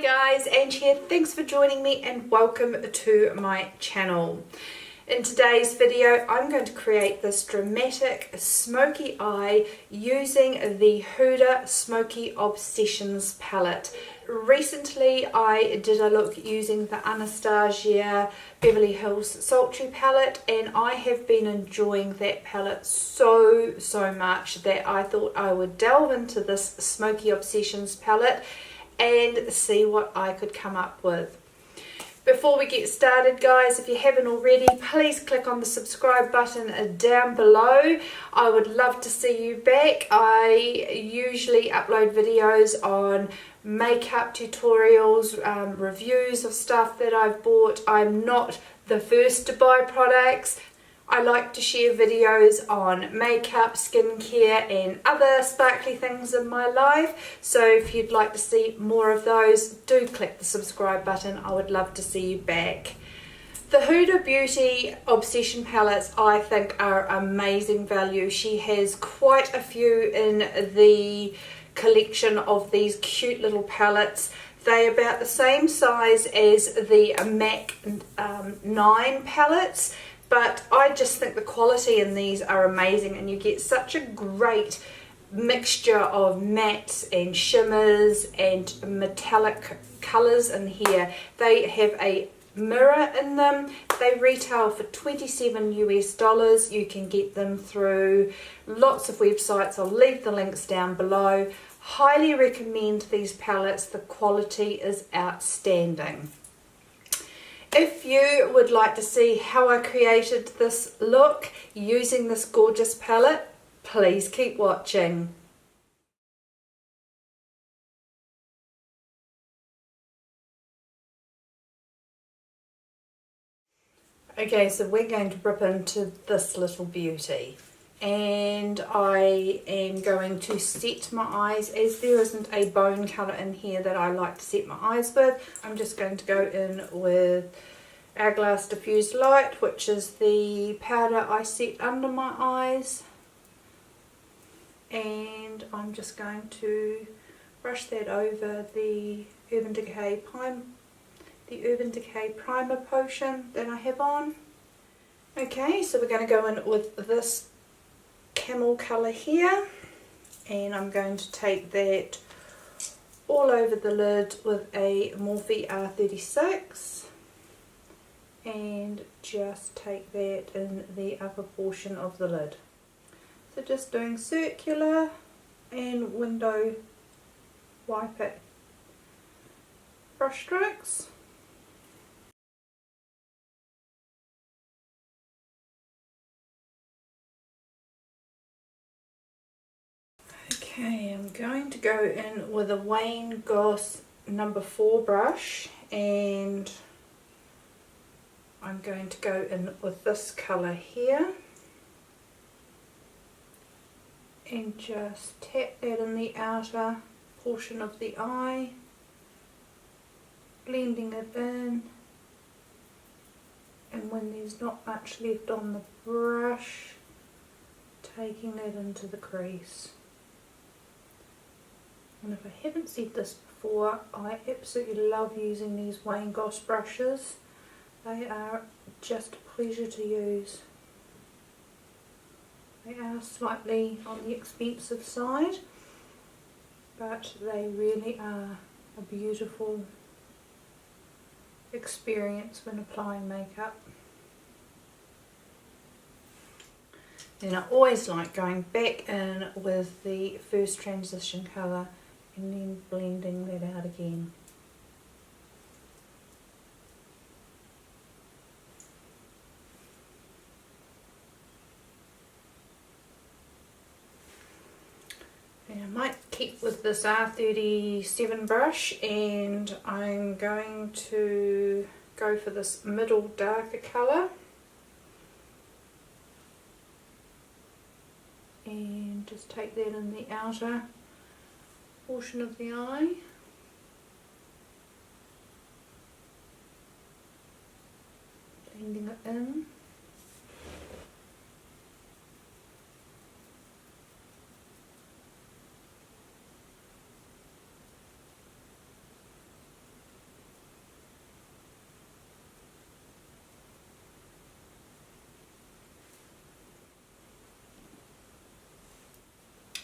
guys, Ange here. Thanks for joining me and welcome to my channel. In today's video I'm going to create this dramatic smoky eye using the Huda Smokey Obsessions palette. Recently I did a look using the Anastasia Beverly Hills Sultry palette and I have been enjoying that palette so much that I thought I would delve into this Smokey Obsessions palette and see what I could come up with. Before we get started guys, if you haven't already, please click on the subscribe button down below. I would love to see you back. I usually upload videos on makeup tutorials, reviews of stuff that I've bought. I'm not the first to buy products. I like to share videos on makeup, skincare and other sparkly things in my life. So if you'd like to see more of those, do click the subscribe button. I would love to see you back. The Huda Beauty Obsession palettes I think are amazing value. She has quite a few in the collection of these cute little palettes. They're about the same size as the MAC 9 palettes. But I just think the quality in these are amazing and you get such a great mixture of mattes and shimmers and metallic colours in here. They have a mirror in them. They retail for $27 US. You can get them through lots of websites. I'll leave the links down below. Highly recommend these palettes. The quality is outstanding. If you would like to see how I created this look using this gorgeous palette, please keep watching. Okay, so we're going to rip into this little beauty. And I am going to set my eyes, as there isn't a bone colour in here that I like to set my eyes with. I'm just going to go in with Hourglass Diffused Light, which is the powder I set under my eyes. And I'm just going to brush that over the Urban Decay Primer Potion that I have on. Okay, so we're going to go in with this camel colour here, and I'm going to take that all over the lid with a Morphe R36 and just take that in the upper portion of the lid. So just doing circular and window wiper brush strokes. Okay, I'm going to go in with a Wayne Goss number 4 brush and I'm going to go in with this colour here and just tap that in the outer portion of the eye, blending it in, and when there's not much left on the brush, taking that into the crease. And if I haven't said this before, I absolutely love using these Wayne Goss brushes. They are just a pleasure to use. They are slightly on the expensive side, but they really are a beautiful experience when applying makeup. And I always like going back in with the first transition colour and then blending that out again. And I might keep with this R37 brush, and I'm going to go for this middle darker colour and just take that in the outer portion of the eye. Blending it in.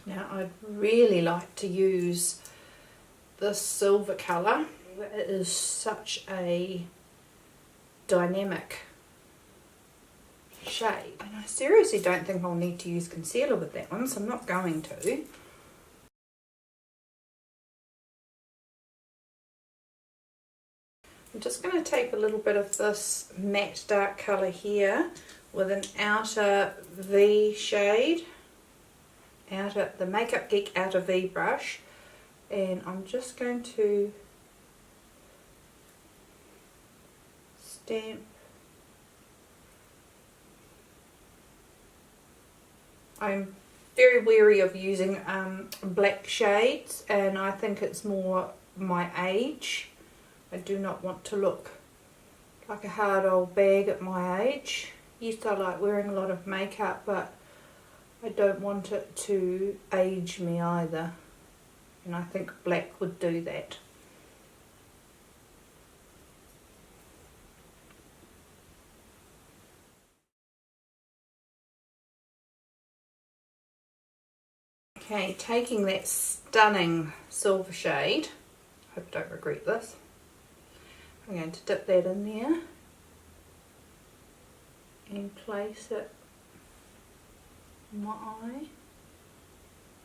Now I'd really like to use this silver colour. It is such a dynamic shade. And I seriously don't think I'll need to use concealer with that one, so I'm not going to. I'm just going to take a little bit of this matte dark colour here with an outer V shade, the Makeup Geek outer V brush, and I'm just going to stamp. I'm very wary of using black shades, and I think it's more my age. I do not want to look like a hard old bag at my age. Yes, I like wearing a lot of makeup, but I don't want it to age me either. And I think black would do that. Okay, taking that stunning silver shade, hope I don't regret this, I'm going to dip that in there and place it in my eye.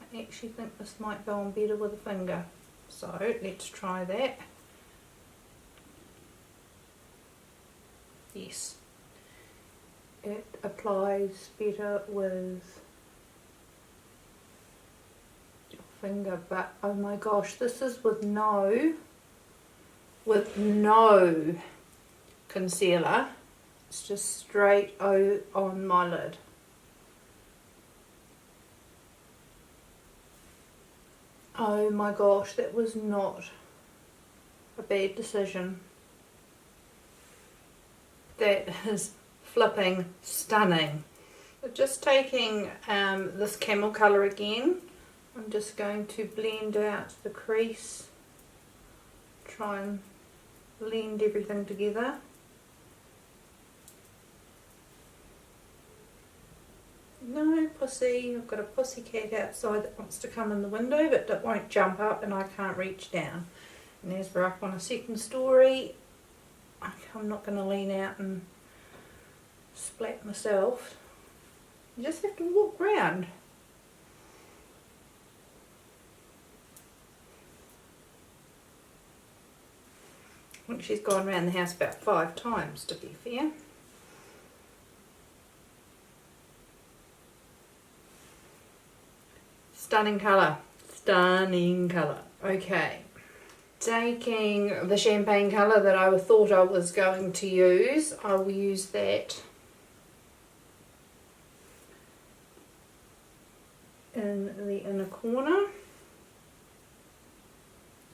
I actually think this might go on better with a finger, so let's try that. Yes, it applies better with your finger, but oh my gosh, this is with no concealer. It's just straight on my lid. Oh my gosh, that was not a bad decision. That is flipping stunning. So just taking this camel colour again, I'm just going to blend out the crease, try and blend everything together. No, pussy, I've got a pussy cat outside that wants to come in the window but that won't jump up and I can't reach down. And as we're up on a second story, I'm not going to lean out and splat myself. You just have to walk round. I think she's gone around the house about 5 times, to be fair. Stunning colour. Stunning colour. Okay. Taking the champagne colour that I thought I was going to use, I will use that in the inner corner.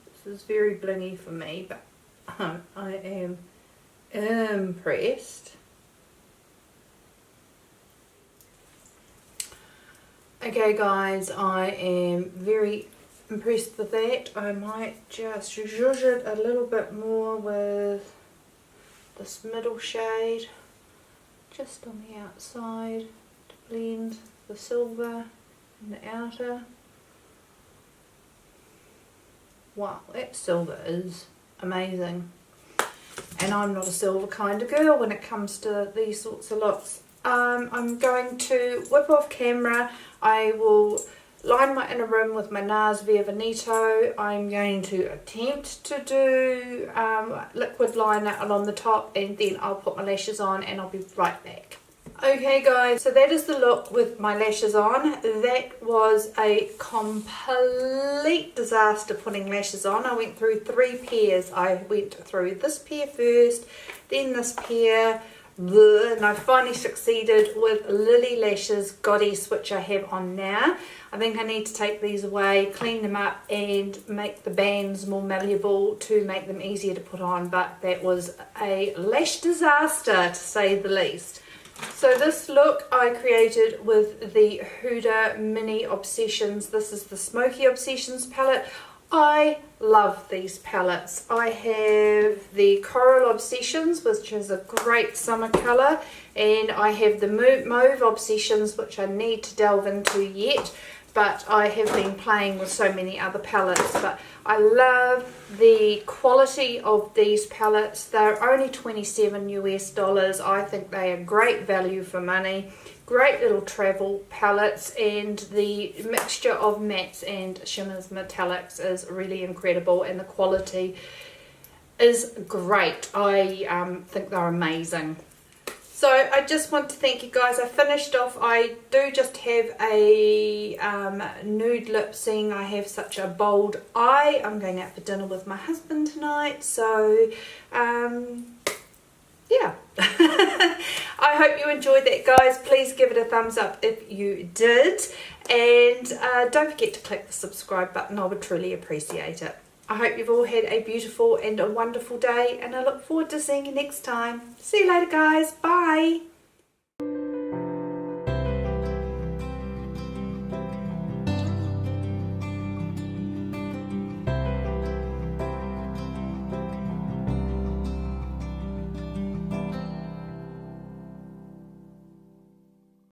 This is very blingy for me, but I am impressed. Okay guys, I am very impressed with that. I might just zhuzh it a little bit more with this middle shade, just on the outside to blend the silver and the outer. Wow, that silver is amazing. And I'm not a silver kind of girl when it comes to these sorts of looks. I'm going to whip off camera. I will line my inner rim with my NARS Via Veneto. I'm going to attempt to do liquid liner along the top, and then I'll put my lashes on and I'll be right back. Okay guys, so that is the look with my lashes on. That was a complete disaster putting lashes on. I went through 3 pairs. I went through this pair first, then this pair, and I finally succeeded with Lily Lashes Goddess, which I have on now. I think I need to take these away, clean them up and make the bands more malleable to make them easier to put on, but that was a lash disaster to say the least. So this look I created with the Huda Mini Obsessions. This is the Smokey Obsessions palette. I love these palettes. I have the Coral Obsessions, which is a great summer colour, and I have the Mauve Obsessions, which I need to delve into yet, but I have been playing with so many other palettes. But I love the quality of these palettes. They're only $27 US. I think they are great value for money. Great little travel palettes, and the mixture of mattes and shimmers metallics is really incredible, and the quality is great. I think they're amazing. So I just want to thank you guys. I finished off, I do just have a nude lip, seeing I have such a bold eye. I'm going out for dinner with my husband tonight, so yeah. I hope you enjoyed that, guys. Please give it a thumbs up if you did, and don't forget to click the subscribe button. I would truly appreciate it. I hope you've all had a beautiful and a wonderful day, and I look forward to seeing you next time. See you later, guys. Bye.